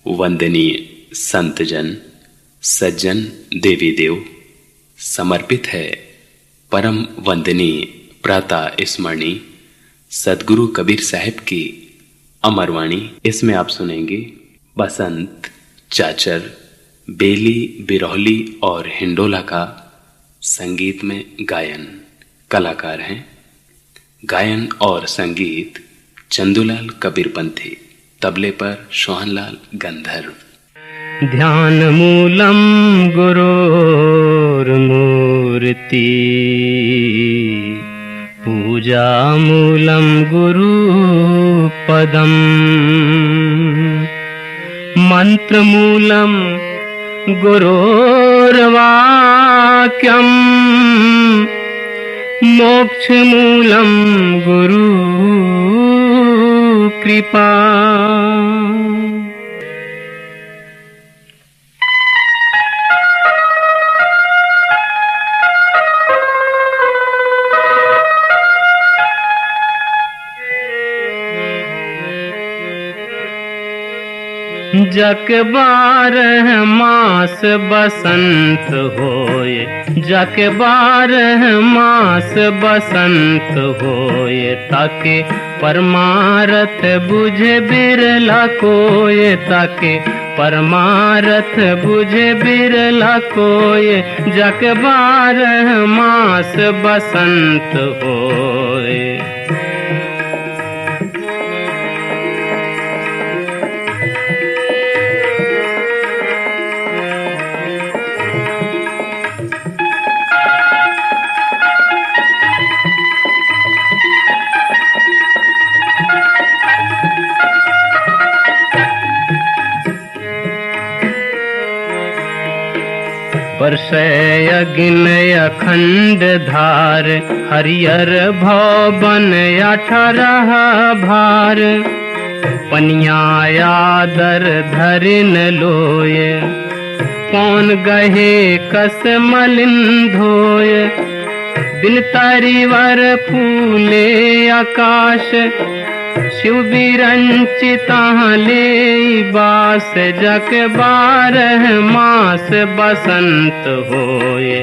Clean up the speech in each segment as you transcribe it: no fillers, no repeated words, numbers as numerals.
वंदनीय संतजन, सज्जन, देवी देव, समर्पित है परम वंदनीय प्रातः स्मरणीय सदगुरु कबीर साहिब की अमरवाणी। इसमें आप सुनेंगे बसंत, चाचर, बेली, बिरौली और हिंडोला का संगीत में गायन। कलाकार हैं गायन और संगीत चंदूलाल कबीरपंथी, तबले पर सोहनलाल गंधर्व। ध्यान मूलम गुरोर्मूर्ति, पूजा मूलम गुरु पदम, मंत्र मूलम गुरोर्वाक्यम, मोक्ष मूलम गुरु कृपा। जक बारह मास बसंत होए, जक बारह मास बसंत होए, ताके परमारथ बुझे बिरला कोय, ताके परमारथ बुझे बिरला कोय। जक बारह मास बसंत होए, बरसै अगिन अखंड धार, हरियर भव बन अठारह भार। पनिया दर धरिन लोय, कौन गहे कस मलिन धोय। बिन तारीवर फूले आकाश, शिव बिरंचिता ले बास। जक बारह मास बसंत होए,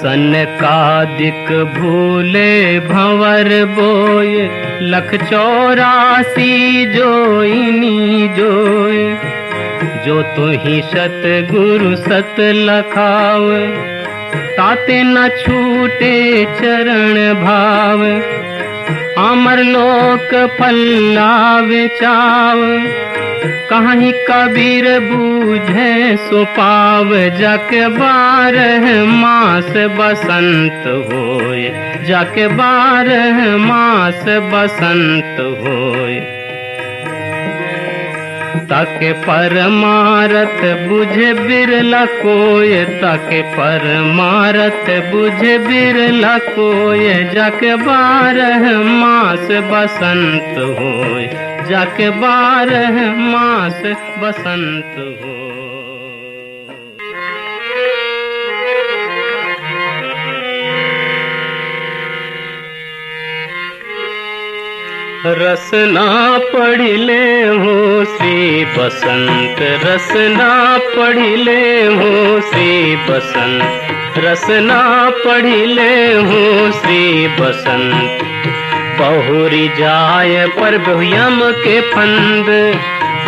सनकादिक भूले भंवर बोय। लख 84 जोइनी जोय, जो तुहि सतगुरु सत लखाव। ताते न छूटे चरण भाव, अमर लोक फल्लावे चाव। कहीं कबीर बूझे सो पाव, जक बारह मास बसंत होए, जक बारह मास बसंत होए। ताके परमारथ बुझे बिरला कोय, ताके परमारथ बुझे बिरला कोय। जक बारह मास बसंत होए, जक बारह मास बसंत हो। रसना पढ़िले हो श्री बसंत, रसना पढ़िले हो श्री बसंत, रसना पढ़िले हो श्री बसंत। बहुरी जाय पर बहुयम के फंद,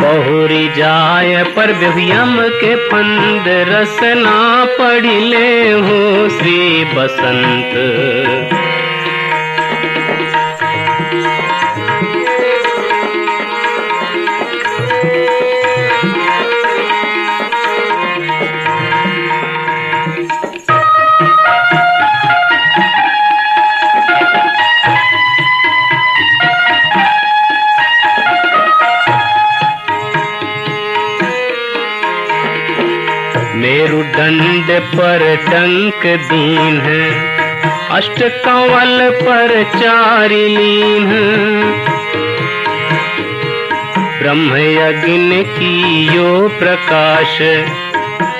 बहुरी जाय पर बहुयम के फंद। रसना पढ़िले हो श्री बसंत, मेरुदंड पर टंक दीन है, अष्ट कंवल पर चारि लीन, ब्रह्म यज्ञ कियो प्रकाश,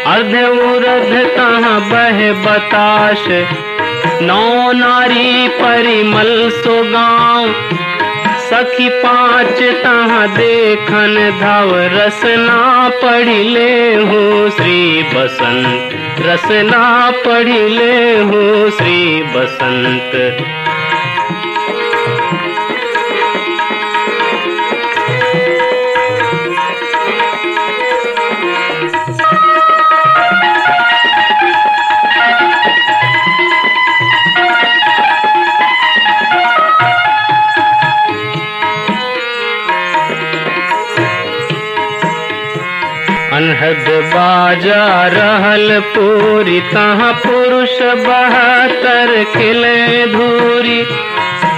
अर्ध उर्ध तहाँ बह बताश, नौ नारी परिमल सो गाँव, सखी पांच तहाँ देखन धाव, रसना पढ़ी ले हो श्री बसंत, रसना पढ़ी ले हो श्री बसंत। अनहद बाजा रहल पूरी, तहाँ पुरुष 72 खिले धूरी,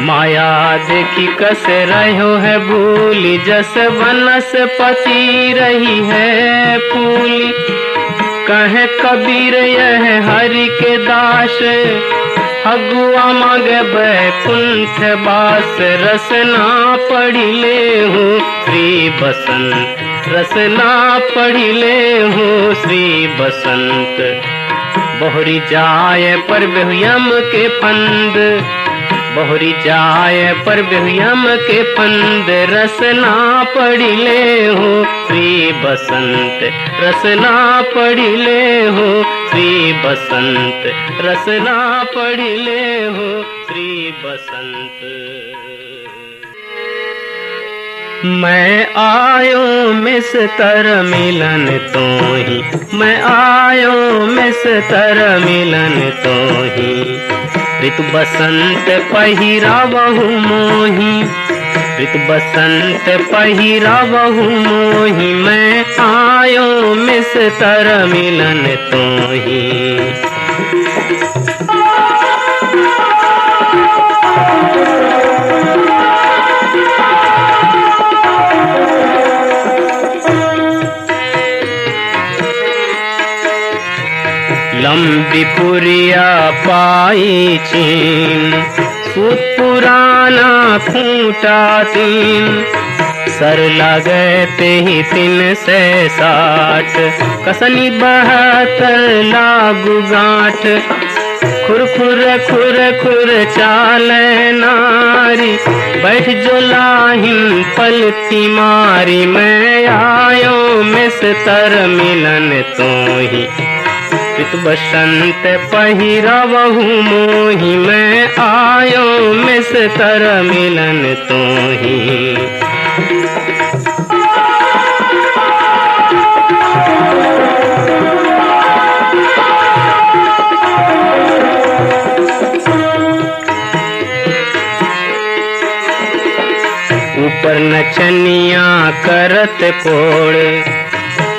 माया देखी कस रहो है भूली, जस वनस्पति रही है फूली, कहे कबीर यह हरि के दास, हगुआ मांगे बैकुंठ बास, रसना पढ़ी ले हो श्री बसंत, रसना पढ़ी ले हो श्री बसंत। बहुरी जाय पर बेहुयम के फंद, बहुरी जाय पर बेहुयम के फंद, रसना पढ़ी ले हो श्री बसंत, रसना पढ़ी ले हो श्री बसंत, रसना पढ़ी ले हो श्री बसंत। मैं आयो मिस्तर मिलन तो ही, मैं आयो मिस्तर मिलन तो ही, ऋतु बसंत पहिरावहु मोही, ऋतु बसंत पहिरावहु मोही, मैं आयो मिस्तर मिलन तो ही। लंबी पुरिया पाई चीन, सूत पुराना खूंटा तीन, सर लगे ते ही 360, कसनी 72 लागू गांठ, खुर खुर खुर खुर चाले नारी, बैठ जो लाहिन पलथी मारी, मैं आयो मिस्तर मिलन तो ही, ऋतु बसंत पहिरावहु मोही, मैं आयो मिस्तर मिलन तो ही। ऊपर नचनिया करत कोड़,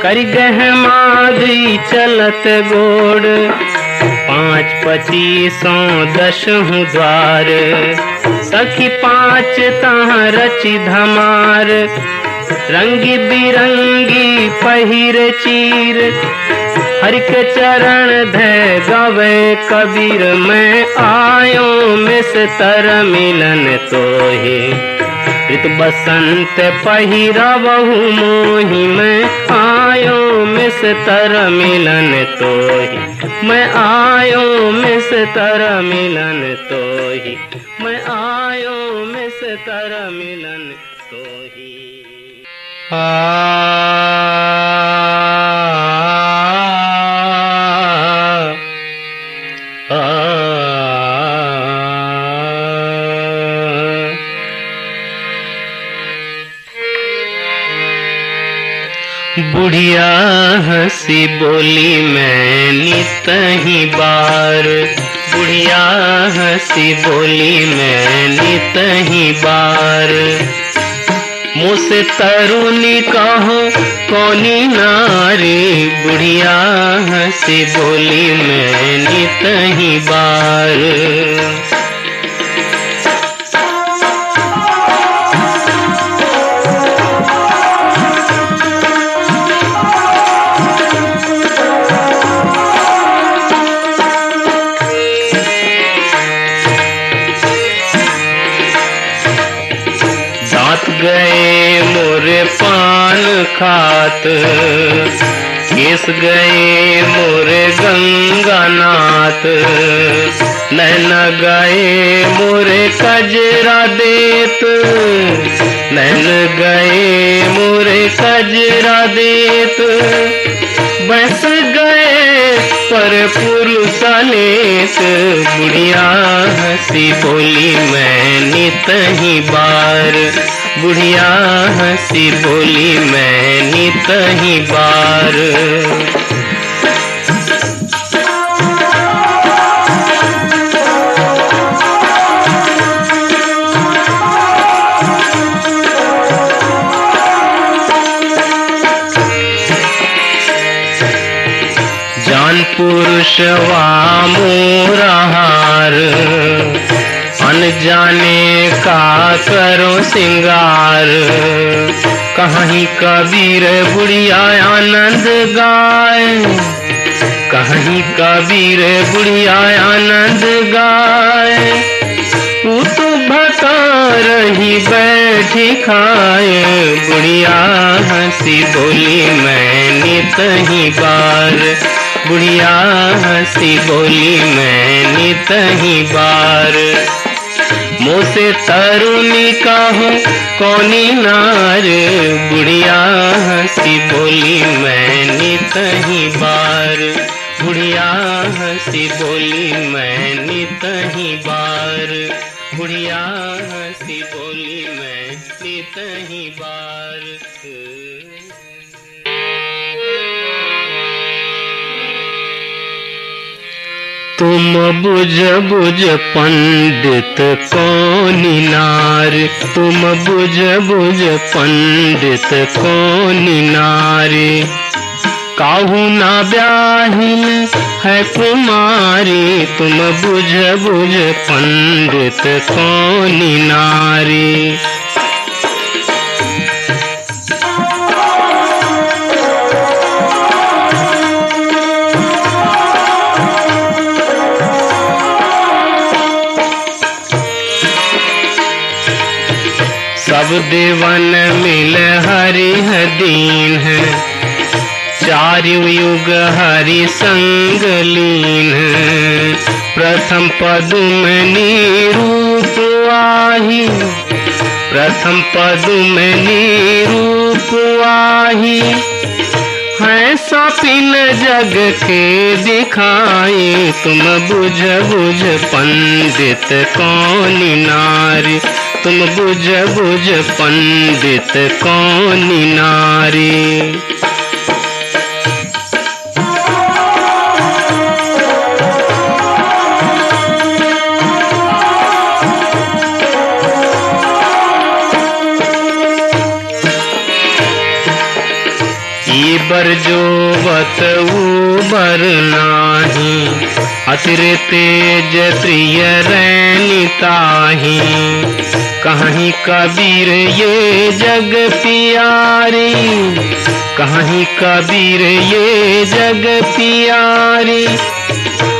करी गह माधुरी चलत गोड़, 5-25 10 द्वार, सखी 5 तहाँ रची धमार, रंगी बिरंगी पहिर चीर, हरि के चरण धय गवे कबीर, मैं आयो मिस्तर मिलन तो ही, ऋतु बसंत पहिरावहु मोही, मैं आयो मिस्तर मिलन तो ही, मैं आयो मिस्तर मिलन तो ही, मैं आयो मिस्तर मिलन तो ही। बुढ़िया हंसी बोली मैं नित ही बार, बुढ़िया हंसी बोली मैं नित ही बार, मुझसे तरुणी कहो कौनी नारी, बुढ़िया हंसी बोली मैं नित ही बार। खात, केस गए मोरे गंगानाथ, नैन गए मोरे कजरा देत, नैन गए मोरे कजरा देत, बस गए पर पुरुष अनेक, बुढ़िया हंसी बोली मैं नित ही बार, बुढ़िया हंसी बोली मैं नित ही बार। जान पुरुष वा मोरा हार, अनजाने का करो सिंगार, कहीं कबीर बुढ़िया आनंद गाए, कहीं कबीर बुढ़िया आनंद गाए, तू तो भटा रही बैठी खाए, बुढ़िया हंसी बोली मैं नित ही बार, बुढ़िया हंसी बोली मैं नित ही बार। मोसे तरुणी का हो कौनी नार, बुढ़िया हंसी बोली मैं नित ही बार, बुढ़िया हंसी बोली मैं नित ही बार, बुढ़िया हंसी बोली मैं नित ही बार। तुम बुझ बुझ पंडित कौनी नार, तुम बुझ बुझ पंडित कौनी नारी, काहू ना ब्याहिन है कुमारी, तुम बुझ बुझ पंडित कौनी नारी। सब देवन मिल हरि दीन है, चारु युग हरि संग लीन है, प्रथम पदुमनि रूप आही, प्रथम पदुमनि रूप आही, है सपिन जग के दिखाई, तुम बुझ बुझ पंडित कौनी नारी, तुम बुझ बुझ पंडित कौनी नारी। बर जो बतऊ नाही, अतिर तेज प्रिय रैनिताही, कहीं कबीर ये जग पियारी, कहीं कबीर ये जग पियारी,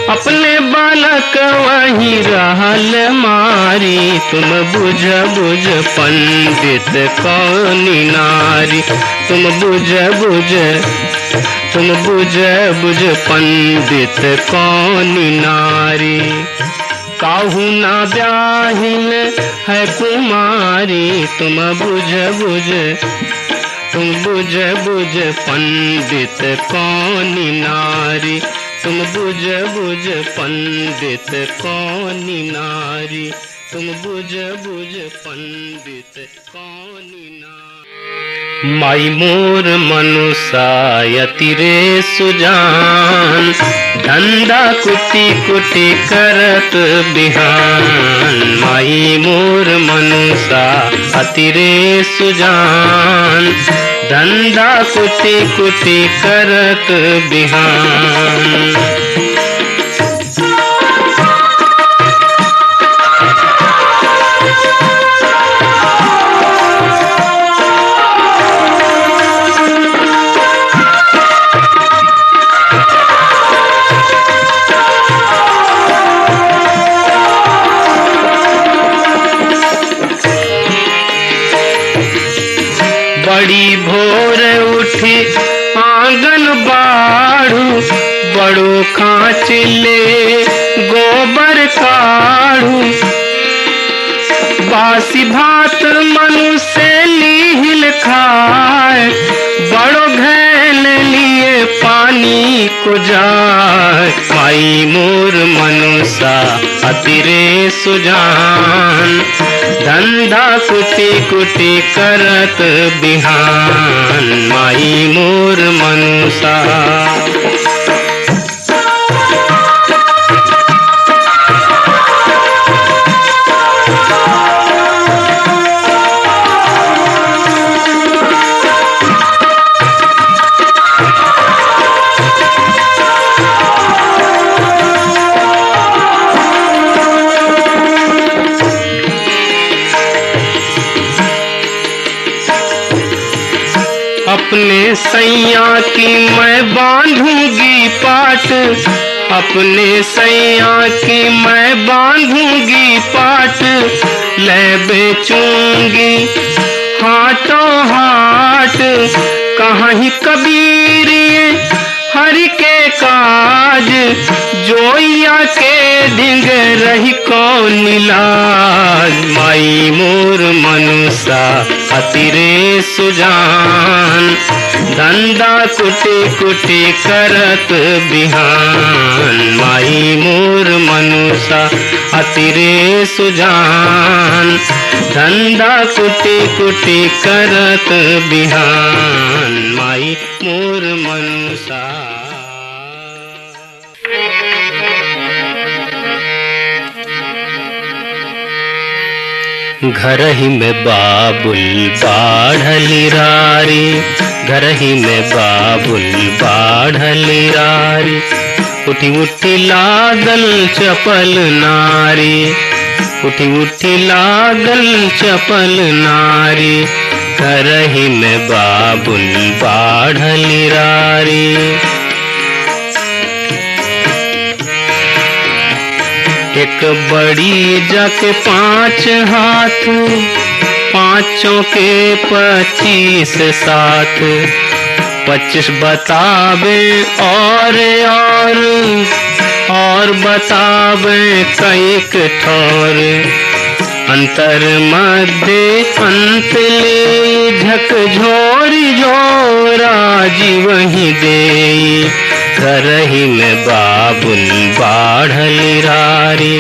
अपने बालक वहीं रहल मारी, तुम बुझ बुझ पंडित कौनी नारी, तुम बुझ बुझ, तुम बुझ बुझ पंडित कौनी नारी, काहू ना ब्याहिन है कुमारी, तुम बुझ बुझ, तुम बुझ बुझ पंडित कौनी नारी, तुम बुझ बुझ पंडित कौनी नारी, तुम बुझ बुझ पंडित कौनी नारी। माई मोर मनुषायति रे सुजान, धंधा कुटी कुटी करत बिहान, माई मोर मनुषा अति रे सुजान, धंधा कुटी कुटी करत बिहान। बड़ी भोर उठी आंगन बाड़ू, बड़ो खांच ले गोबर काढ़ू। बासी भात मनुष्य लीहिल खाए, बड़ो घैल लिए पानी को जाए। माई मोर मनुष्य अतिरे सुजान, धंधा कुटी कुटी करत बिहान। माई मोर मनुष्य अपने सैया की मैं बांधूंगी पाट, अपने सैया की मैं बांधूंगी पाट। ले बेचूंगी हाटों हाट, कहाँ ही कबीर हरि के काज। जोइया के ढिंग रही कौन लाज। माई मोर मनुष्य अतिरे सुजान, धंधा कुटी कुटी करत बिहान। माई मोर मनुष्य अतिरे सुजान, धंधा कुटी कुटी करत बिहान। माई मोर मनुष्य घर ही में बाबुल बाढ़ली रारी, घर ही में बाबुल बाढ़ली रारी। उठी उठी लागल चपल नारी, उठी उठी लागल चपल नारी। घर ही में बाबुल बाढ़ली रारी। एक बड़ी जाके 5 हाथ, पांचों के 25 साथ। 25 बतावे और बतावे कईक ठौर। अंतर मध्य अंत ले झकझोरी झोरा जी वहीं दे। घर ही में बाबुल बाढ़ली रारी,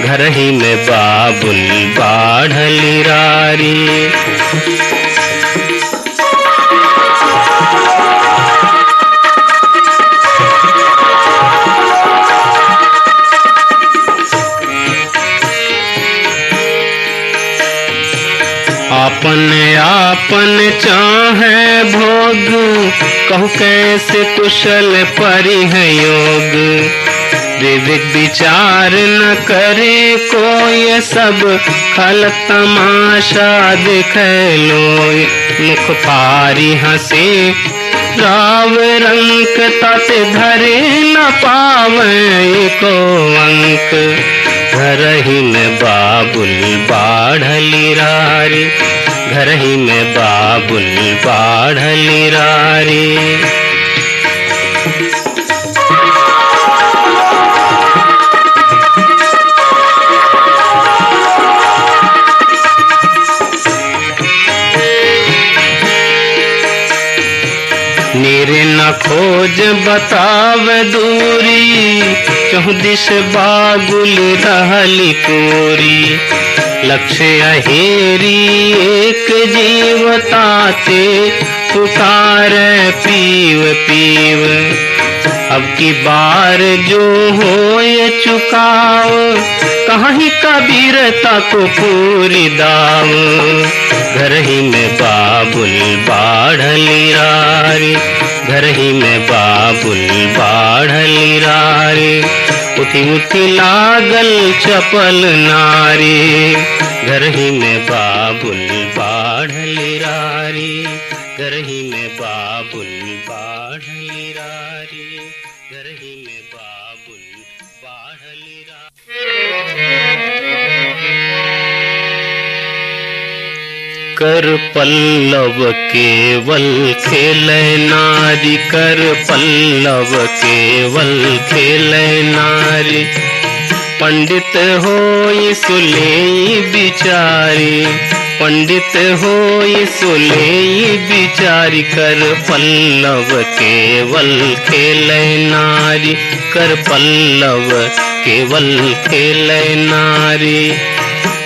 घर ही में बाबुल बाढ़ली रारी। आपन आपन चाहे भोग, कहु कैसे कुशल परि है योग। विवेक विचार न करे कोई, सब खल तमाशा देखे लोय। मुख फारी हंसे राव रंक, तात धरे न पावे को अंक। घर ही में बाबुल बाढ़ली रारी, घर ही में बाबुल बाढ़ली रारी। मेरे न खोज बताव दूरी, चौदिश बागुल रहली पूरी। लक्ष्य अहेरी एक जीवताते, पुकार पीव पीव। अब की बार जो होए चुकाव, कहाँ ही कबीरता को पूरी दाव। घर ही में बाबुल बाढ़ली रारी, घर ही में बाबुल बाढ़ली रारी। उठी उठी लागल चपल नारी, घर ही में बाबुल बाढ़ली रारी, घर ही में बाबुल बाढ़ली रारी, घर ही में बाबुल बाढ़ली रारी। कर पल्लव केवल खेलै नारी, कर पल्लव केवल खेलै नारी। पंडित होई सुलेई बिचारी, पंडित होई सुलेई बिचारी। कर पल्लव केवल खेलै नारी, कर पल्लव केवल खेलै नारी।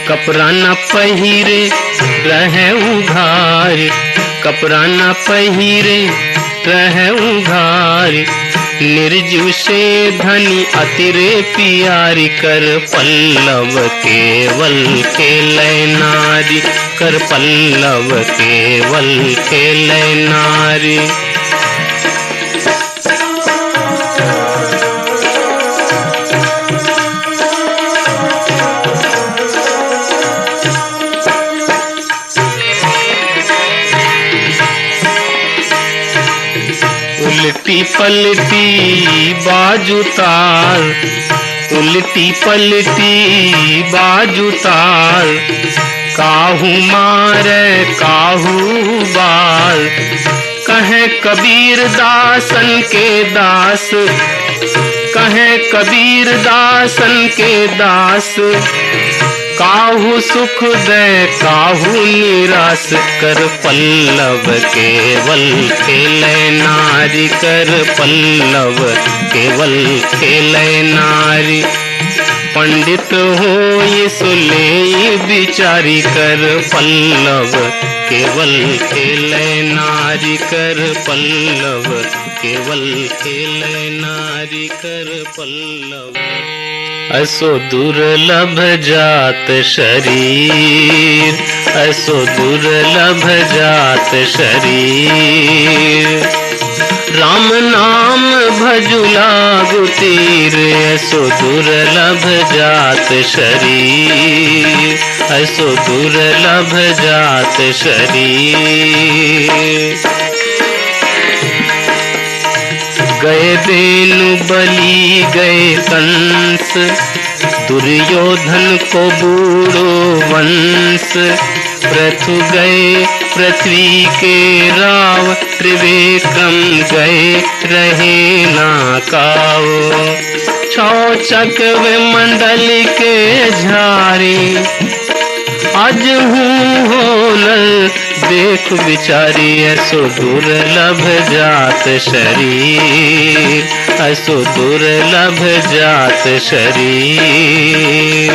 कपड़ा न पहिरे रहे उघार, कपड़ा न पहिरे रहे उघार। निर्जीव से धनी अतिरे प्यारी। कर पल्लव केवल खेलै नारी, कर पल्लव केवल खेलै नारी। उल्टी पलटी बाजू ताल, उल्टी पलटी बाजू ताल। काहू मारे काहू बाल, कहे कबीर दासन के दास, कहे कबीर दासन के दास। काहू सुख दे काहू निराश। कर पल्लव केवल खेलै नारी, कर पल्लव केवल खेलै नारी। पंडित होई सुलेई बिचारी। कर पल्लव केवल खेलै नारी, कर पल्लव केवल खेलै नारी, कर पल्लव। असो दुर्लभ जात शरीर, असो दुर्लभ जात शरीर। राम नाम भजु लागु तीर, असो दुर्लभ जात शरीर, असो दुर्लभ जात शरीर। गए बेनु बलि गए कंस, दुर्योधन को बूढ़ो वंश। पृथु गए पृथ्वी के राव, त्रिविक्रम गए रहे ना काओ। छौ चक्र मंडल के झारी, आज हूँ होनल देख बिचारी। असो दुर्लभ जात शरीर, असो दुर्लभ जात शरीर।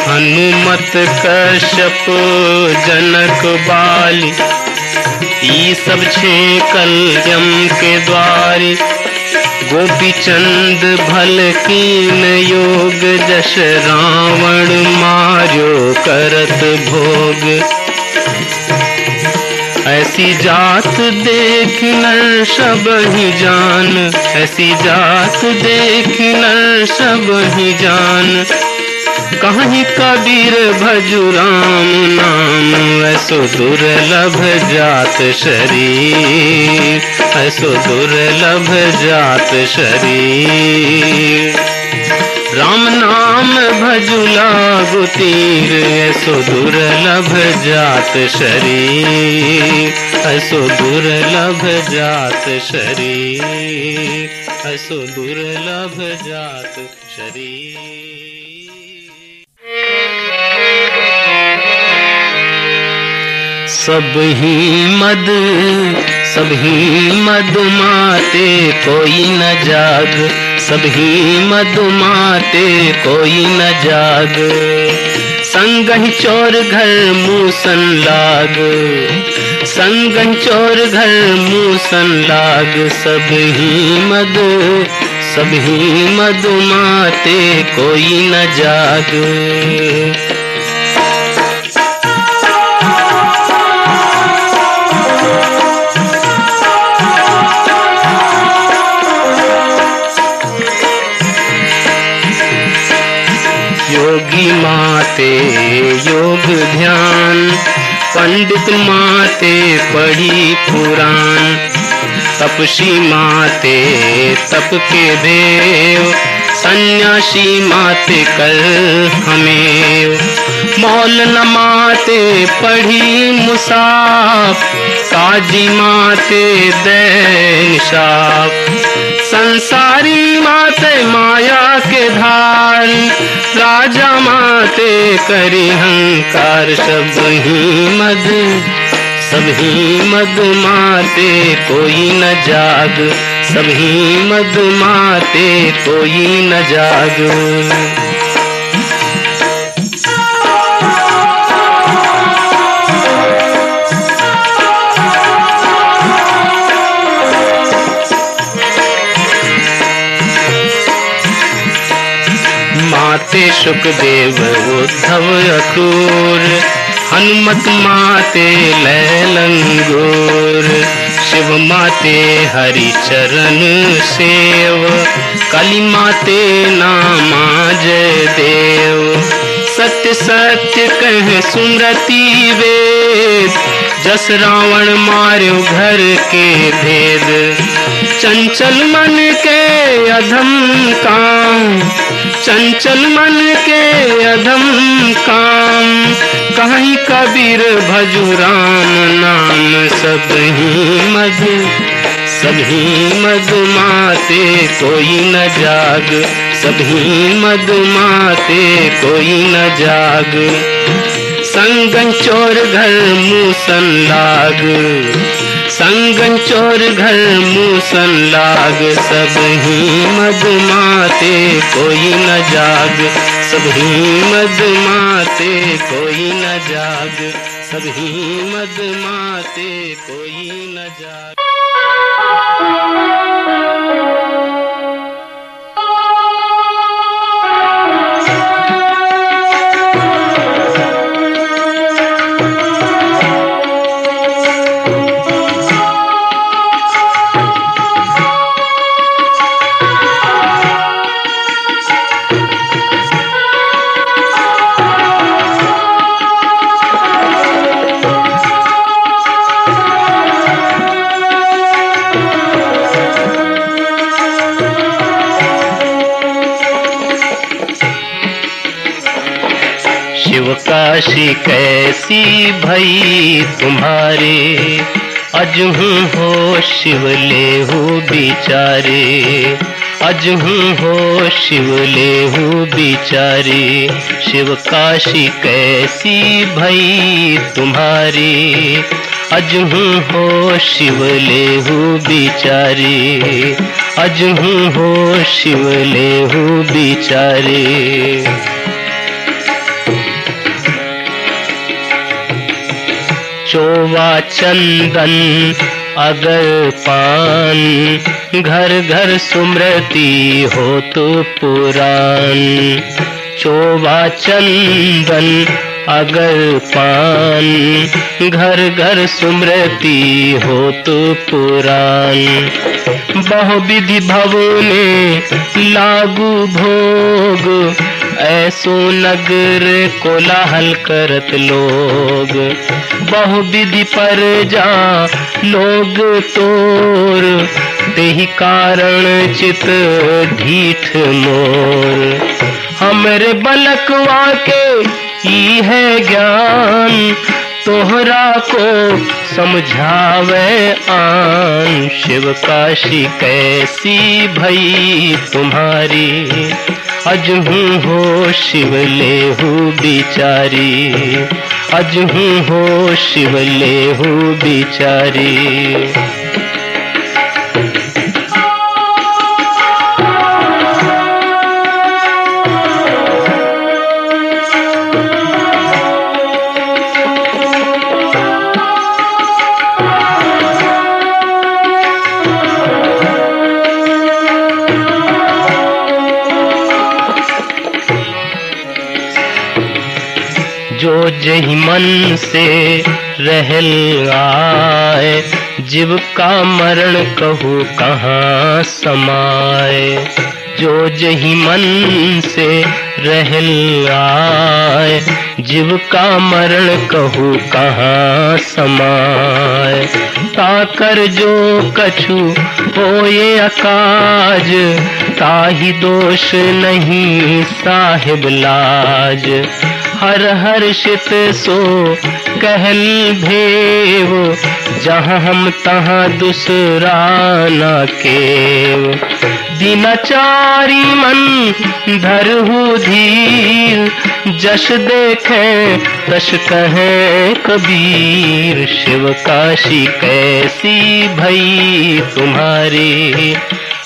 हनुमत कश्यप जनक बाली, ई सब छे कलयम के द्वारी। गोपी चंद भल कीन योग, जश रावण मार्यो करत भोग। ऐसी जात देख नर सब ही जान, ऐसी जात देख नर सब ही जान। कहीं कबीर भजु राम नाम, ऐसो दुर्लभ जात शरीर, ऐसो दुर्लभ जात शरीर। राम नाम भजु लागु तीर, ऐसो दुर्लभ जात शरीर, ऐसो दुर्लभ जात शरीर, ऐसो दुर्लभ जात शरीर। सब ही मद माते कोई न जाग, सब ही मद माते कोई न जाग। संगहि चोर घर मूसन लाग, संगहि चोर घर मूसन लाग। सब ही मद माते कोई न जाग। माते योग ध्यान, पंडित माते पढ़ी पुराण, तपसी माते तप के देव, सन्यासी माते कर हमें, मौलाना माते पढ़ी मुसाफ, काजी माते दैन शाप, संसारी माते माया के धार, राजा माते करी हंकार, सब ही मद माते कोई न जाग, सब ही मद माते कोई न जाग। माते सुखदेव उद्धव अक्रूर, हनुमत माते लैलंगूर, शिव माते हरि चरण सेव, काली माते नामा जय देव, सत्य सत्य कह सुमरति वेद, जस रावण मार्यो घर के भेद, चंचल मन के अधम काम, चंचल मन के अधम काम, कहीं कबीर भजु राम नाम, सब ही मद माते कोई न जाग, सब ही मद माते कोई न जाग, संगन चोर घर मूसन लाग, संगन चोर घर मूसन लाग, सब ही मद माते कोई न जाग, सब ही मद माते कोई न जाग, सब ही मद माते कोई न जाग। शिव काशी कैसी भई तुम्हारे, अजहू हो शिव लेहू बिचारे, अजहू हो शिव लेहू बिचारे, शिव काशी कैसी भई तुम्हारे, अजहू हो शिव लेहू बिचारे, अजहू हो शिव लेहू बिचारे। चोवा चंदन अगर पान, घर घर सुमरती हो तो पुराण, चोवा चंदन अगर पान, घर घर सुमरती हो तो पुराण, बहुविधि भवने लागू भोग, ऐसो नगर कोलाहल करत लोग, बहुविधि पर जा लोग तोर, तेहि कारण चित ढीठ मोर, हमरे बलकवा के ई है ज्ञान, तोहरा को समझावे आन, शिव काशी कैसी भई तुम्हारी, अजहू हो शिव लेहू बिचारी, अजहू हो शिव लेहू बिचारी। जो जहि मन से रहल आए, जीव का मरण कहू कहाँ समाए, जो जहि मन से रहल आए, जीव का मरण कहू कहाँ समाए। ताकर जो कछु होए अकाज, ताहि दोष नहीं साहिब लाज। हर हर्षित सो कहल भेव, जहाँ हम तहाँ दूसरा न केव। दिनाचारी मन धरहु धीर, जश देखे तश कहे कबीर। शिव काशी कैसी भई तुम्हारे,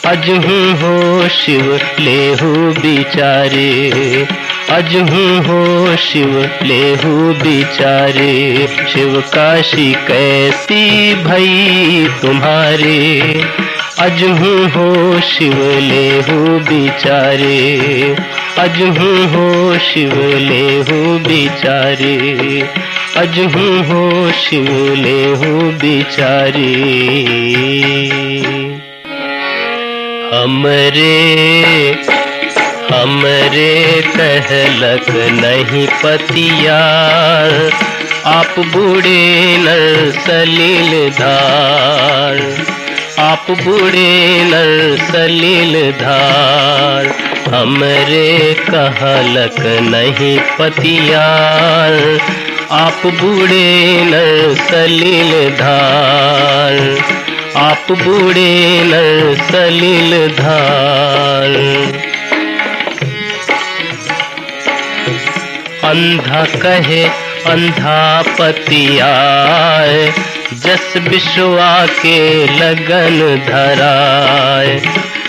अजहू हो शिव लेहु बिचारे। अजहू हो शिव लेहु बिचारे। शिव काशी कैसी भई तुम्हारे, अजहू हो शिव लेहु बिचारे। अजहू हो शिव लेहु बिचारे। अजहू हो शिव लेहु बिचारे। हमरे कहलक नहीं पतियार, आप बूढ़े नर सलील धार। आप बूढ़े नर सलील धार, हमरे कहलक नहीं पतियार। आप बूढ़े नर सलील धार। आप बूढ़े नर सलील धार। अंधा कहे अंधा पतियाए, जस विश्वा के लगन धराए।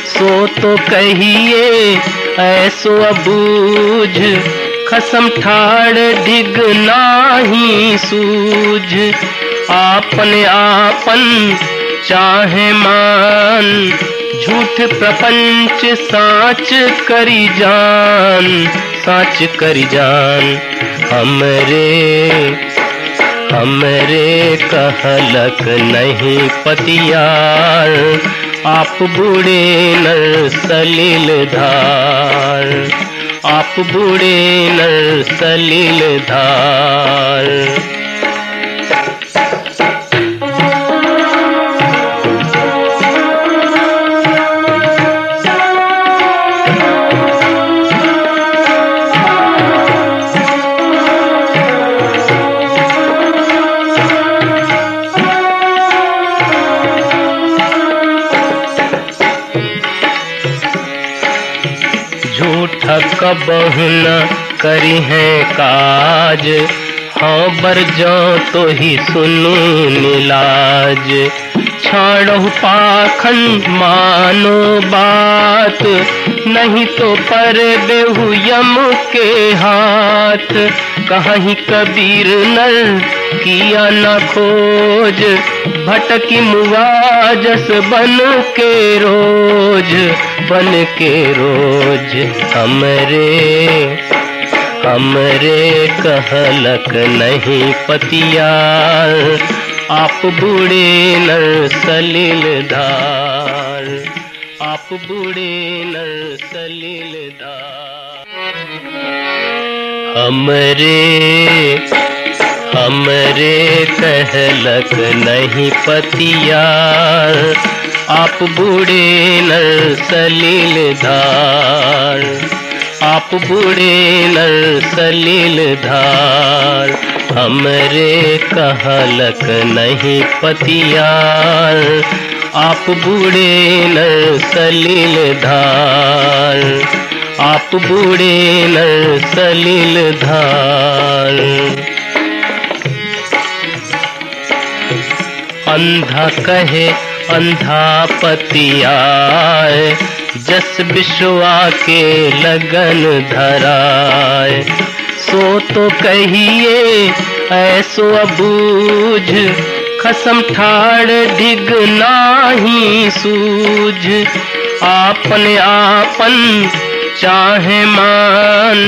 सो तो कहिए ऐसो अबूझ, खसम ठाड़ ढिग नाही सूझ। आपन आपन चाहे मान, झूठ प्रपंच साच करी जान। साच करी जान। हमरे कहलक नहीं पतियार, आप बूढ़े नर सलील धार। आप बूढ़े नर सलील धार। झूठा कबहु न करी है काज, हाँ बर जो तो ही सुनू निलाज। छाड़ो पाखंड मानो बात, नहीं तो पर बेहू यम के हाथ। कहीं कबीर नर किया न खोज, भटकी मुआजस बन के रोज। बन के रोज हमरे कहलक नहीं पतियार, आप बूढ़े नर सलील धार। आप बूढ़े नर सलील धार। हमरे कहलक नहीं पतियार, आप बूढ़े नर सलील धार। आप बूढ़े नर सलील धार। हमरे कहलक नहीं पतियार, आप बूढ़े नर सलील धार। आप बूढ़े नर सलील धार। अंधा कहे अंधा पतियाए, जस विश्वा के लगन धराए। सो तो कहिए ऐसो अबूझ, खसम ठाड़ ढिग नाही सूझ। आपन आपन चाहे मान,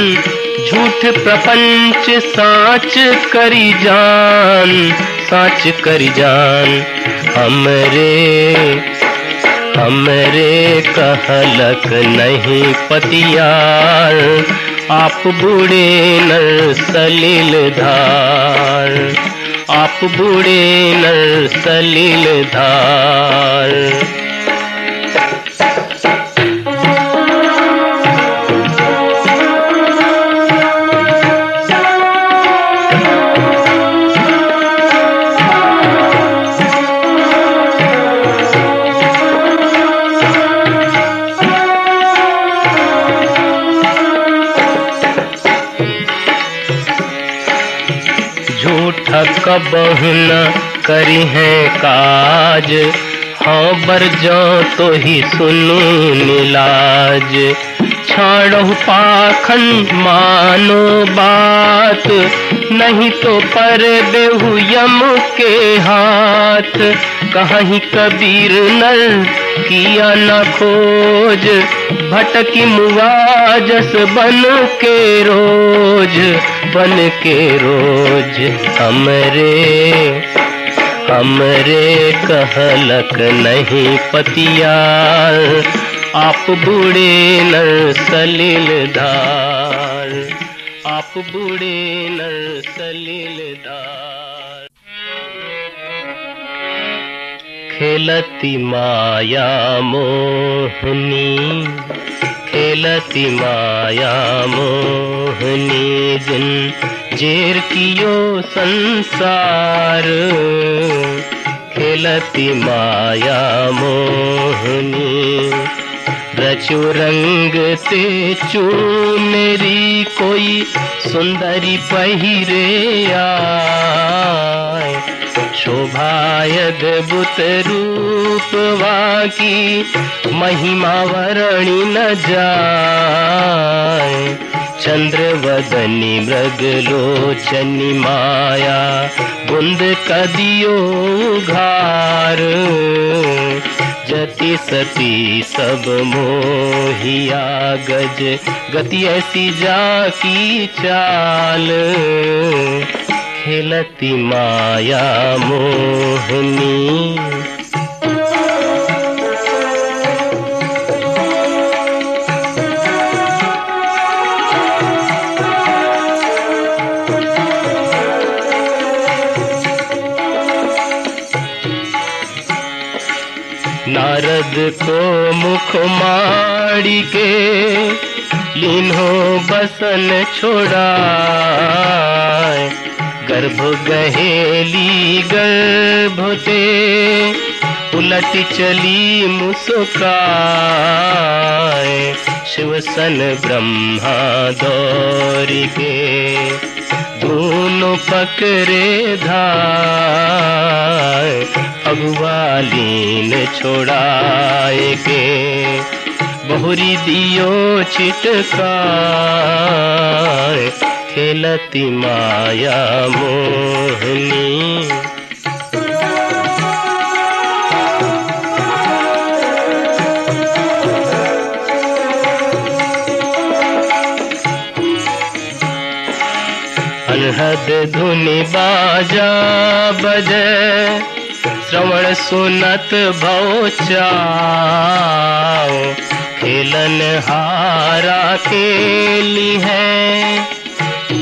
झूठ प्रपंच साच करी जान। साच करी जान। हमरे कहलक नहीं पतियार, आप बूढ़े नर सलीलधार, आप बूढ़े नर सलीलधार। झूठा कबहु न करी है काज, हाँ बर जो तो ही सुनू निलाज। छाड़ो पाखंड मानो बात, नहीं तो पर देहु यम के हाथ। कहीं कबीर नर किया न खोज, भटकी मुआजस बन के रोज, बन के रोज। हमरे कहलक नहीं पतियार, आप बूढ़े नर सलीलधार, आप बूढ़े नर सलीलधार। खेलती माया मोहनी, खेलती माया मोहनी, जिन जेर कियो संसार। खेलती माया मोहनी, रचु रंग ते चूनरी, कोई सुंदरी पहिरे आए। शोभायद बुत रूपवा की, महिमा वर्णि न जाए। चंद्र वदनी मृग लोचनी माया, बुंद कदियो घार। जति सती सब मोहिया, गज गति ऐसी जाकी चाल। खेलती माया मोहनी, नारद को मुख माड़ी के, लीन्हो बसन छोड़ाए। गर्भ गहेली गर्भते, उलट चली मुस्काए। शिवसन ब्रह्मा दौरी के, दोनों पकड़े धाय। अगुवालीन छोड़ाए के, बहुरी दियो चिटकाए। खेलती माया मोहनी, अनहद धुनि बाजा बजे, श्रवण सुनत भव चाओ। खेलन हारा खेली है,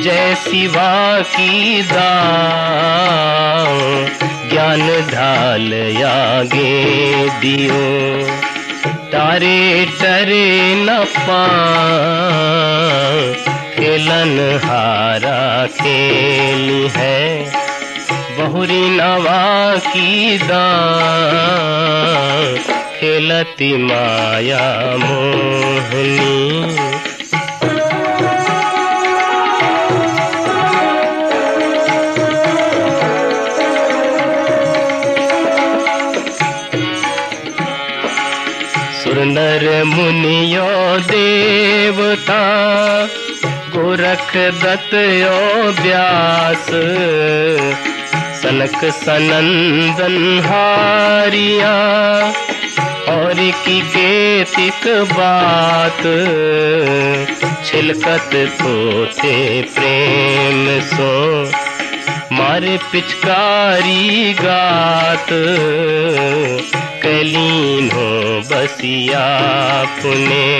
जय शिवा की दाओ। ज्ञान ढाल आगे दियो, तारे टरे न पाओ। खेलन हारा खेली है, बहुरी नवा की दां। खेलती माया मोहनी, सुरनर मुनियो देवता, गोरख दत्त यो व्यास। सनक सनंदन हारिया, और की केतिक बात। छिलकत थोते प्रेम सो, मारे पिचकारी गात। कलीन हो बसिया पुने,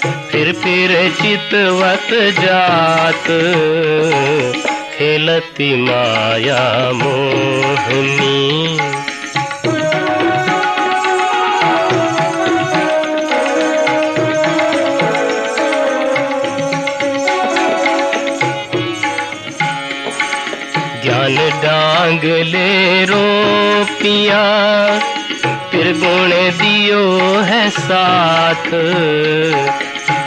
फिर चितवत जात, खेलती माया मोहनी। ज्ञान डांग ले रोपिया, फिर गुण दियो है साथ।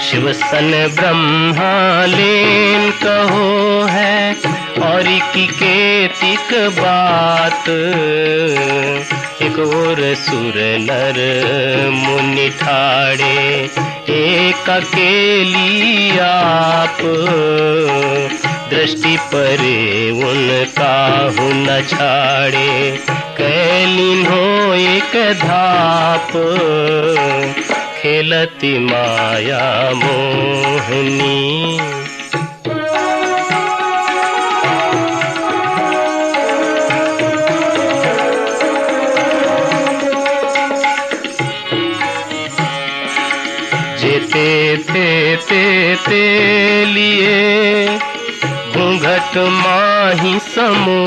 शिव सन ब्रह्मा लेन कहो है, और की केतिक बात। एक और सुर नर मुनि ठाड़े, एक अकेली आप। दृष्टि परे उनका न छाड़े, कैलीन हो एक धाप। खेलती माया मोहनी। जेते ते लिए घूंघट माही समो,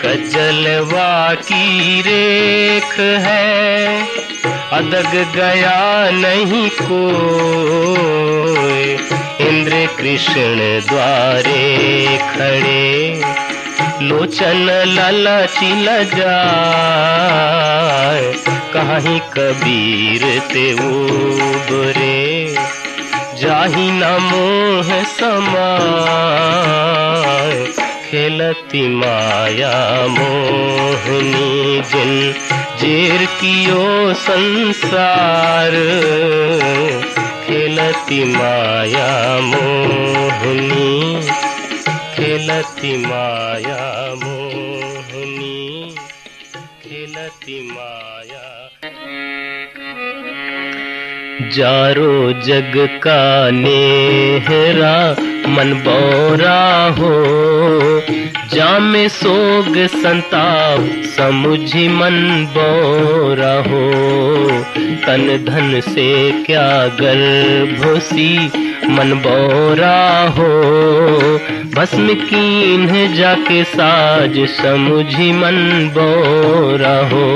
कजलवा की रेख है, अदग गया नहीं कोई। इंद्र कृष्ण द्वारे खड़े, लोचन ललची ल जाए। कहीं कबीर ते उबरे, जाहि न मोह समाय। खेलती माया मोहनी, जिन जेर कियो संसार। खेलती माया मोहनी, खेलती माया मोहनी, खेलती माया। जारो जग का नेहरा, मन बौरा हो। जामे सोग संताप, समुझी मन बौरा हो। तन धन से क्या गर्भोसी, मन बौरा हो। भस्म कीन जाके साज, समुझी मन बौरा हो।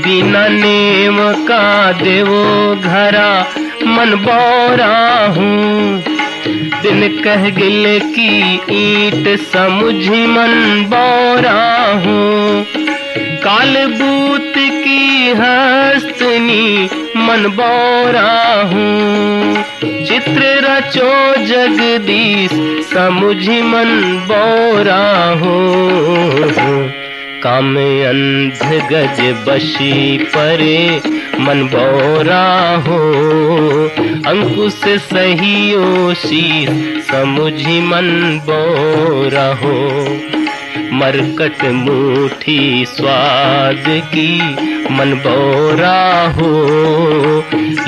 बिना नेम का देवो घरा, मन बौरा हूँ। दिन कह गिल की ईंट, समुझी मन बौरा हूँ। काल बूत की हस्तनी, मन बौरा हूँ। चित्र रचो जगदीश, समुझी मन बौरा हूँ। काम अंध गज बशी परे, मन बौरा हो। अंकुश सहियो शीस, समुझी मन बौरा हो। मरकट मुठी स्वाद की, मन बौरा हो।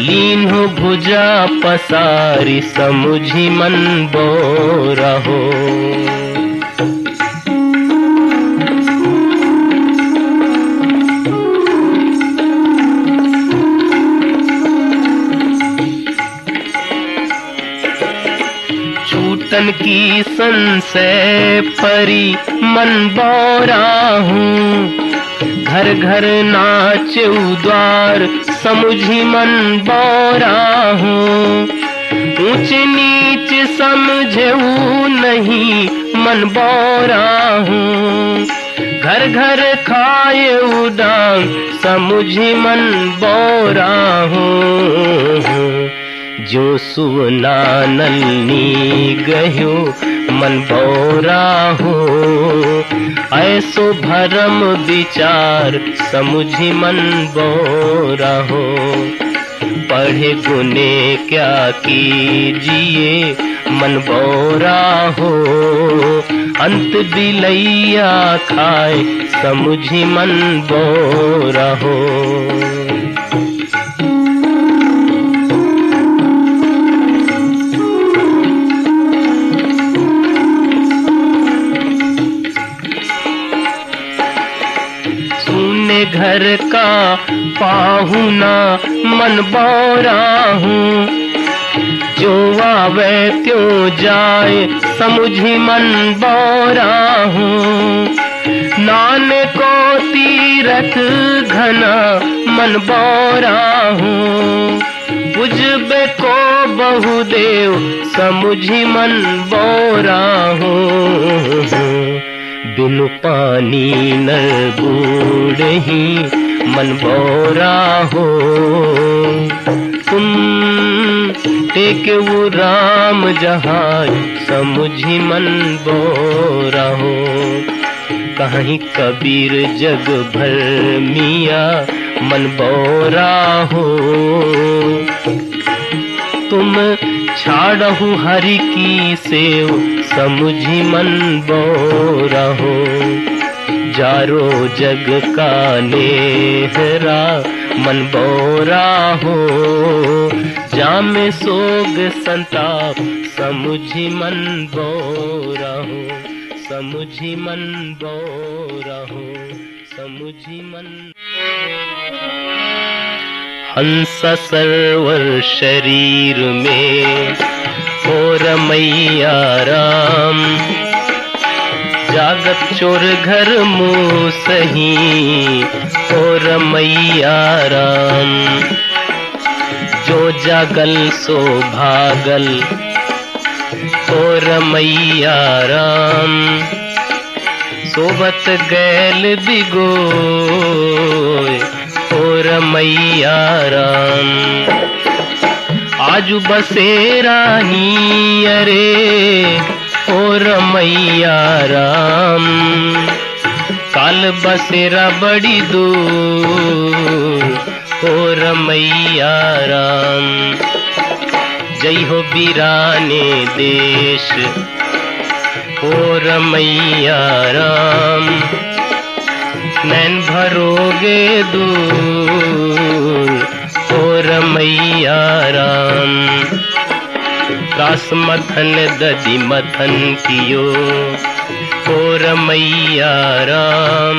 लीन हो भुजा पसारी, समुझी मन बौरा हो। छूटन की संशय परी, मन बौरा हूँ। घर घर नाचे द्वार, समुझी मन बौरा हूँ। ऊंच नीच समझऊ नहीं, मन बौरा हूँ। घर घर खाए डांग, समुझी मन बौरा हूँ। जो सुवना नलनी गयो, मन बौरा हो। ऐसो भरम विचार, समुझी मन बौरा हो। पढ़े गुने क्या कीजिए, मन बौरा हो। अंत बिलैया खाए, समुझी मन बौरा हो। घर का पाहुना मन बौरा हूँ। जो आवे त्यों जाए समुझी मन बौरा हूँ। नाने को तीरथ घना मन बौरा हूँ। बुझबे को बहुदेव समुझी मन बौरा हूँ। बिनु पानी नर बूढ़ही मन बौरा हो। तुम टेके वो राम जहाज समुझी मन बौरा हो। कहीं कबीर जग भर मिया मन बौरा हो। तुम छाड़हु हरि की सेव समुझी मन बौरा हो। जारो जग का नेहरा मन बौरा हो। जामे सोग संताप समुझी मन बौरा हो। समुझी मन बौरा हो। समुझी मन। हंस सरवर शरीर में और मैया राम। जागत चोर घर मुँह सही और मैया राम। जो जागल सो भागल और मैया राम। सोबत गैल बिगोय और मैया राम। आजू बसेरा नी अरे और मैया राम। काल बसेरा बड़ी दूर और मैया राम। जय हो बीराने देश और मैया राम। नैन भरोगे दूर और मैया राम। रास मथन दधि मथन कियो और मैया राम।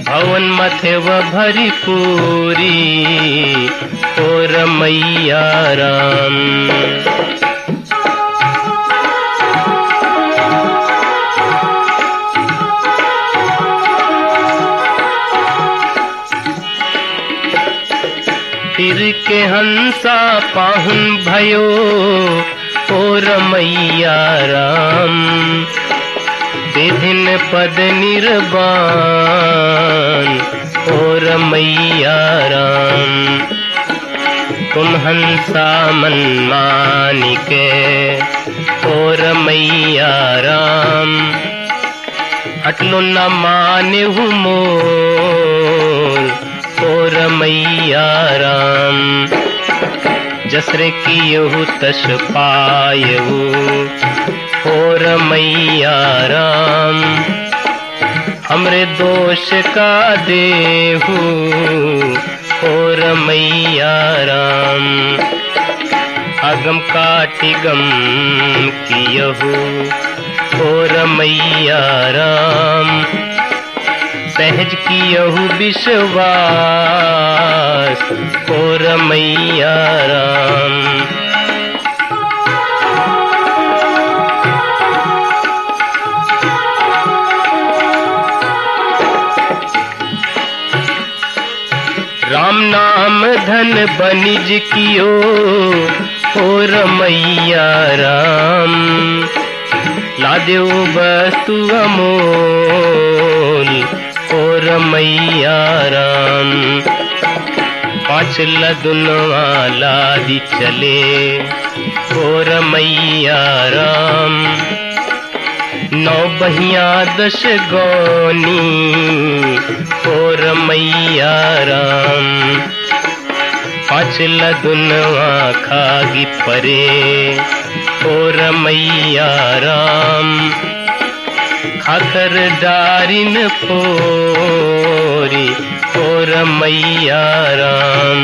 भवन मथे व भरी पूरी और मैया राम। फिर के हंसा पाहुन भयो और मैया राम। विधिन पद निर्वाण और मैया राम। तुम हंसा मन मानिके और मैया राम। हटलो न माने हूँ मोर और मैया राम। जसरे कियो तस पायऊ और मैया राम। हमरे दोष का देहू और मैया राम। अगम काटि गम कियहू और मैया राम। सहज कियहु विश्वास और मैया राम। राम नाम धन बनिज कियो और मैया राम। लादेव वस्तु अमोल और मैया राम। पाँच लदुनवा लादी चले और मैया राम। नौ बहिया दश गौनी और मैया राम। पाँच लदुनवा खागी परे और मैया राम। खाकर डारिन फोरी और मैया राम।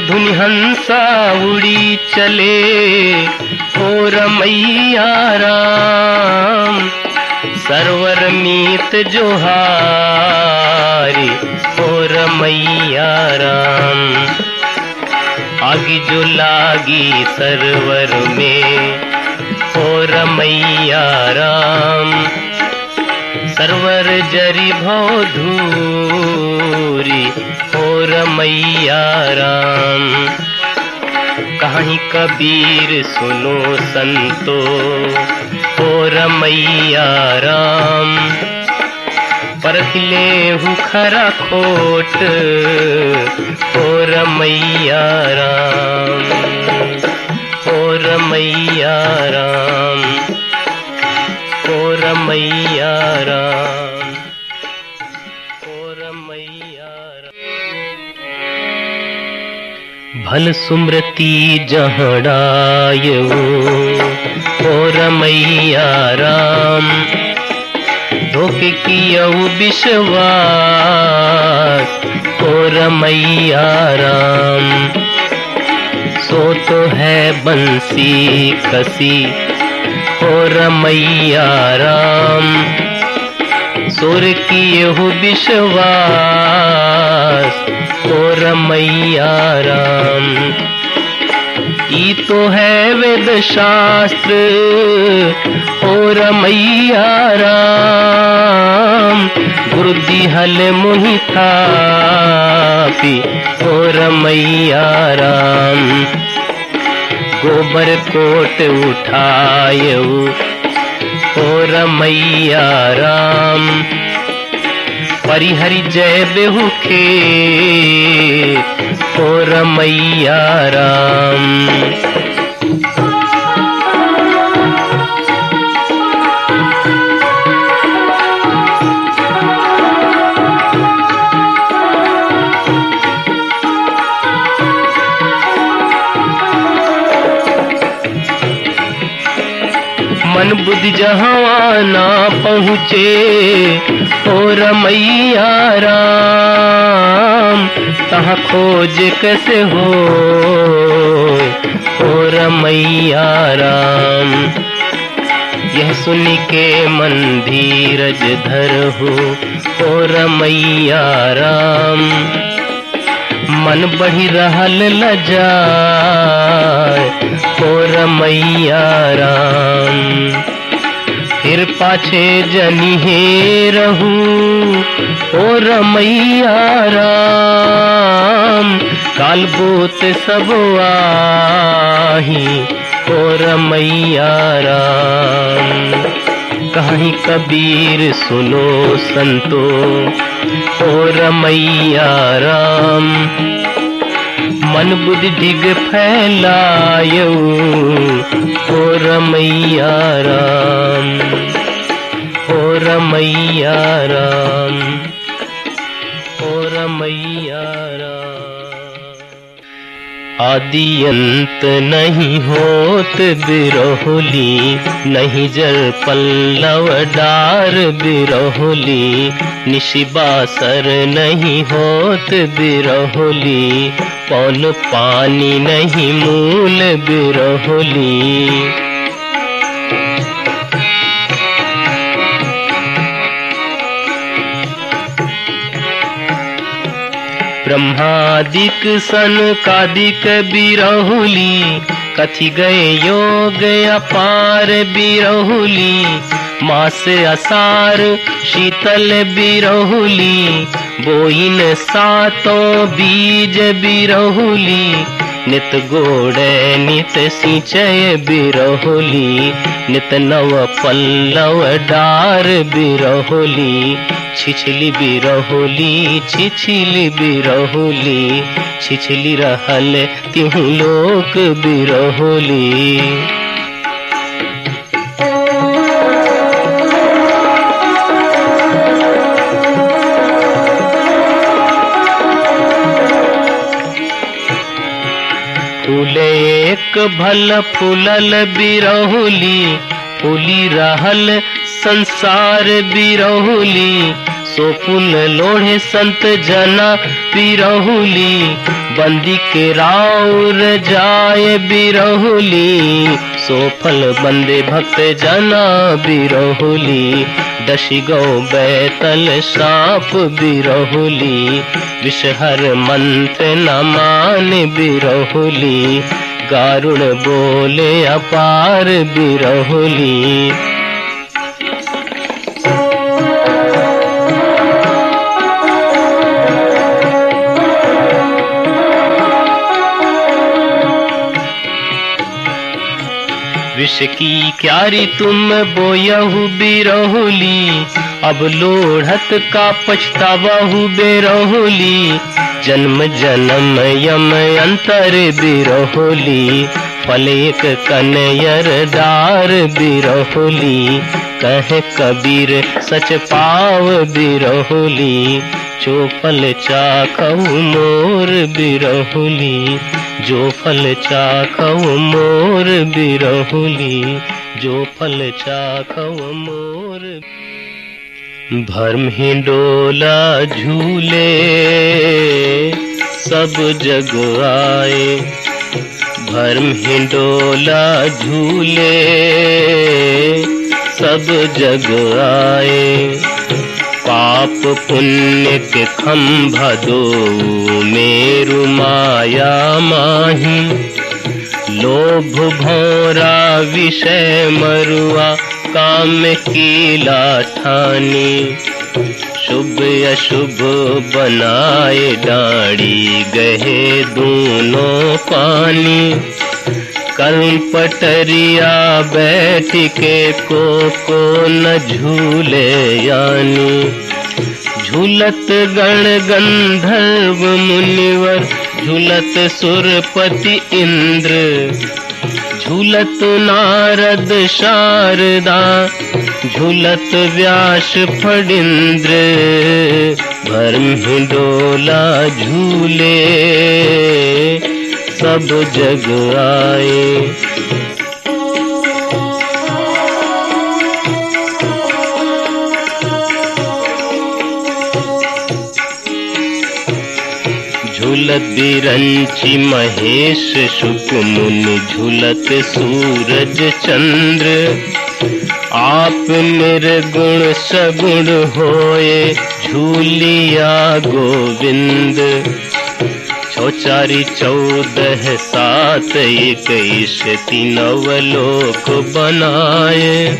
धुनि हंसा उड़ी चले, ओ रमैया राम सरवर मीत जोहारी, ओ रमैया राम। आगी जो लागी सरवर में, ओ रमैया राम सरवर जरी भव धूरी, ओ रमैया राम। कहीं कबीर सुनो संतो, ओ रमैया राम परखिले हूँ खरा खोट, ओ रमैया राम, ओ रमैया राम, ओ रमैया राम, ओ रमैया राम। भल सुमृति जहाँ डायऊ, ओ रमैया राम धोखे कियऊ विश्वास, ओ रमैया राम। सो तो है बंसी कसी, ओ रमैया राम सुर कियऊ विश्वास, ओ रमैया राम। ई तो है वेद शास्त्र, ओ रमैया राम गुरु दिहल मोहि थापी, ओ रमैया राम। गोबर कोट उठायऊ, ओ रमैया राम परिहरि जय बेहू खेत, ओ रमैया राम। मन बुद्धि जहाँ ना पहुँचे, ओ रमैया राम तहाँ खोज कैसे हो, ओ रमैया राम। यह सुन के मन धीरज धरहु, ओ रमैया राम मन बढ़ी रहल लजाए, ओ रमैया राम। फिर पाछे जनी हे रहूं, ओ रमैया राम काल बोत सब आही, ओ रमैया राम। कहीं कबीर सुनो संतो, ओ रमैया राम मन बुद्धि ढिग फैलायऊ, ओ रमैया राम, ओ रमैया राम, ओ रमैया राम। आदि अंत नहीं होत बिरहुली, नहीं जल पल्लव डार बिरहुली। निशिबासर नहीं होत बिरहुली, पौन पानी नहीं मूल बिरहुली। ब्रह्मादिक सनकादिक बिरहुली, कथि गए योग अपार बिरहुली। मास असार शीतल बिरहुली, बोइन सातों बीज बिरहुली। नित गोड़े नित सिंचय बिरहुली, नित नव पल्लव डार बिरहुली। छिछली बिरहुली, छिछली बिरहुली, छिछली रहल तिहु लोक बिरहुली। फूले एक भल फूलल बिरहुली, फूली रहल संसार बिरहुली। सो फूल लोढ़े संत जना बिरहुली, बंदी के राउर जाए बिरहुली, सो फल बंदे भक्त जना बिरहुली, दशि गौ बैतल साप बिरहुली, विषहर मंत्र न मान बिरहुली, गारुड़ बोले अपार बिरहुली। विष की क्यारी तुम बोयहु बिरहुली, अब लोढ़त का पछतावहु बिरहुली, जन्म जन्म यम अंतर बिरहुली, फल एक कन्यर डार बिरहुली, कहे कबीर सच पाव बिरहुली, जो फल चाखऊ मोर बिरहुली, जो फल चाखऊ मोर बिरहुली, जो फल चाखऊ मोर। भर्म ही डोला झूले सब जग आए, भर्म ही डोला झूले सब जग आए, पाप पुण्य के खंभा दो मेरु माया माही, लोभ भौरा विषय मरुआ काम की लाठानी, शुभ अशुभ बनाए डाड़ी गहे दोनों पानी, कर्म पटरिया बैठ के को न झूले यानी, झूलत गण गंधर्व मुनिवर, झूलत सुरपति इंद्र, झूलत नारद शारदा, झूलत व्यास फणींद्र, भर्म डोला झूले सब जग आए। झूलत बिरंची महेश शुक मुनि, झूलत सूरज चंद्र, आप निर्गुण सगुण होए झूलिया गोविंद, चौचारी 14 7 21 नवलोक बनाए,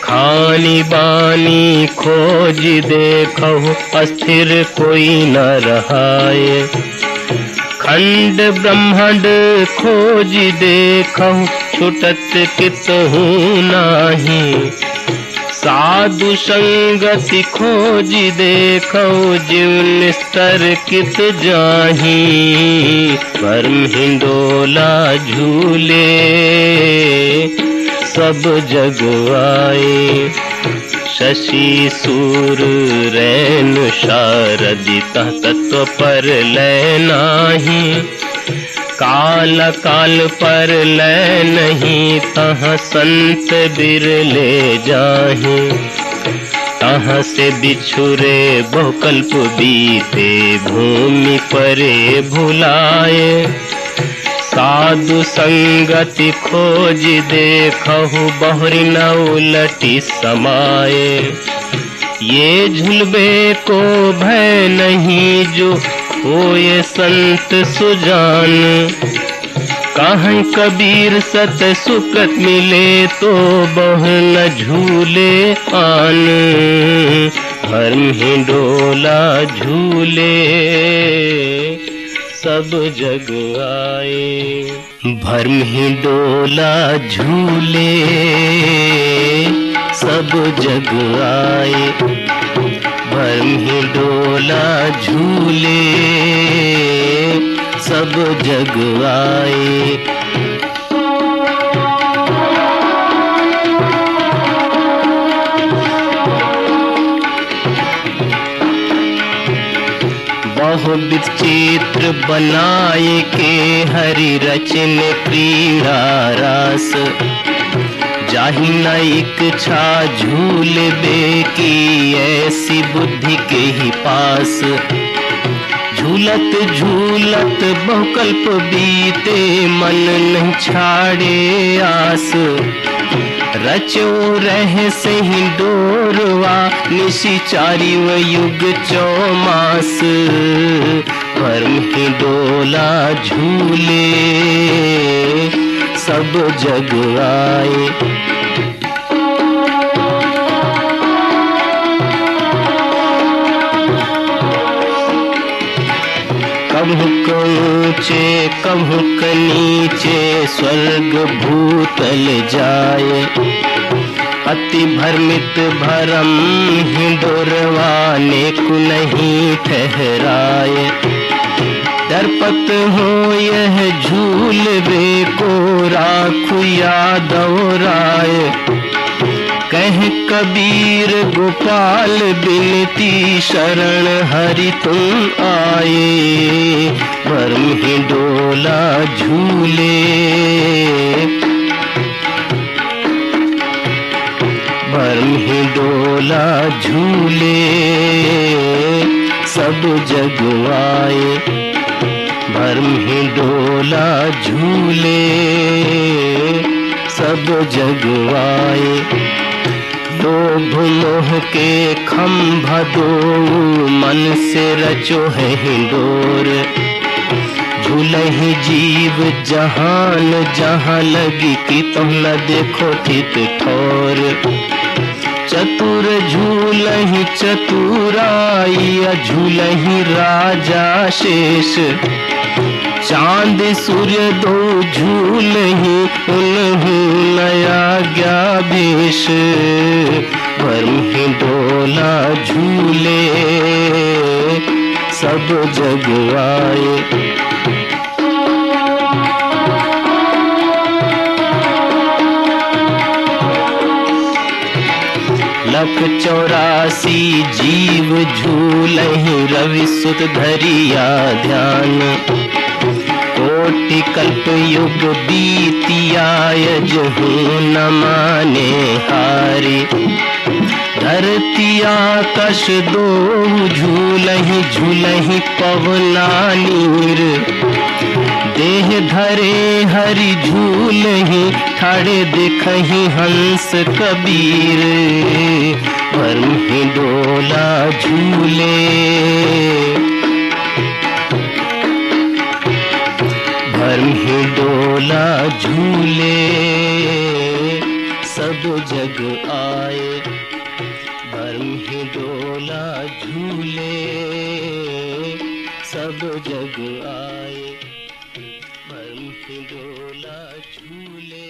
खानी बानी खोज देखो अस्थिर कोई न रहाए, खंड ब्रह्मांड खोज देखो छुटत कितहु नाही, साधु संगति खोज देखो जीवन स्तर कित जाही, भर्म हिंडोला झूले सब जग आए, शशि सूर रैन शारदी तत्व पर लय नाही, काल काल पर लय नहीं तहाँ संत बिरले जाहि, तहाँ से बिछुरे बहुकल्प बीते भूमि परे भुलाए, साधु संगति खोज देखहु बहुरी न उलटी समाए, ये झुलबे को भय नहीं जो होए संत सुजान, कहाँ कबीर सत सुकृत मिले तो बहु न झूले आन, भर्म ही डोला झूले सब जग आए, भर्म ही डोला झूले सब जग आए, भर्म ही डोला झूले सब जग आए। बहुविध चित्र बनाए के हरि रचन क्रीड़ा रास, जाहि न इच्छा झूल बे की, ऐसी बुद्धि के ही पास। झूलत झूलत बहुकल्प बीते, मन नहीं छाड़े आस। रचो रह सही डोरवा, निशिचारी व युग चौमास। भरम ही डोला झूले, सब जग आए। कभु ऊंचे कभु नीचे, स्वर्ग भूतल जाए। अति भ्रमित भरम हिंडोरवाने को नहीं ठहराए। दर्पत हो यह झूल बे को, राखु याद राय। कह कबीर गोपाल बिनती, शरण हरि तुम आए। भरम ही डोला झूले, भरम ही डोला झूले, सब जग आए। भरम ही डोला झूले, सब जग आए। लोभ मोह के खंभा दो, मन से रचो है हिंडोर। झूलहि जीव जहान, जहाँ लगी कि तुम न देखो थित ठोर। चतुर झूलहि चतुराई, झूलहि राजा शेष। चांद सूर्य दो झूलहि, उन्हु नया ज्ञा भेष। भरम ही डोला झूले, सब जग आए। लख 84 जीव झूलहि, रवि सुत धरिया ध्यान। कोटि कल्प युग बीतिया, यजहु न माने हारे। धरती आकाश दो झूलहि, झूलहि पवना नीर। देह धरे हरि झूलहि, ठाड़े देखहि हंस कबीर। भरम ही डोला झूले, भरम ही डोला झूले, सब जग आए। भरम ही डोला झूले, सब जग आए। भरम ही डोला झूले।